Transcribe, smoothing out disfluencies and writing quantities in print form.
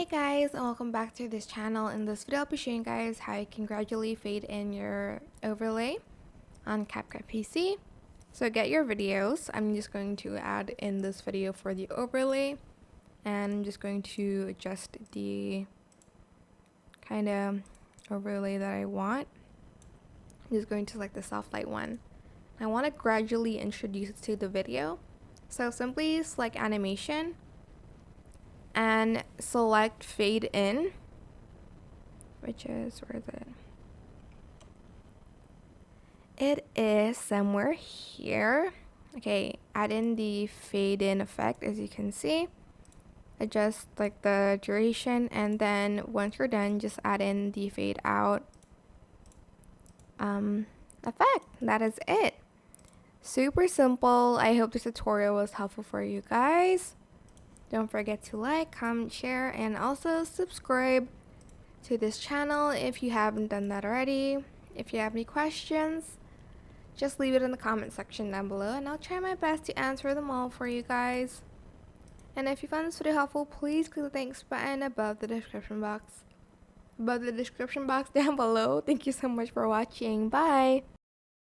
Hey guys, and welcome back to this channel. In this video I'll be showing you guys how you can gradually fade in your overlay on CapCut PC. So get your videos. I'm just going to add in this video for the overlay, and I'm just going to adjust the kind of overlay that I want. I'm just going to select the soft light one. I want to gradually introduce it to the video. So simply select animation and select fade in, which is, where is it? It is somewhere here. Okay, add in the fade in effect. As you can see, adjust like the duration, and then once you're done, just add in the fade out effect. That is it. Super simple. I hope this tutorial was helpful for you guys. Don't forget to like, comment, share, and also subscribe to this channel if you haven't done that already. If you have any questions, just leave it in the comment section down below, and I'll try my best to answer them all for you guys. And if you found this video helpful, please click the thanks button above the description box down below. Thank you so much for watching. Bye!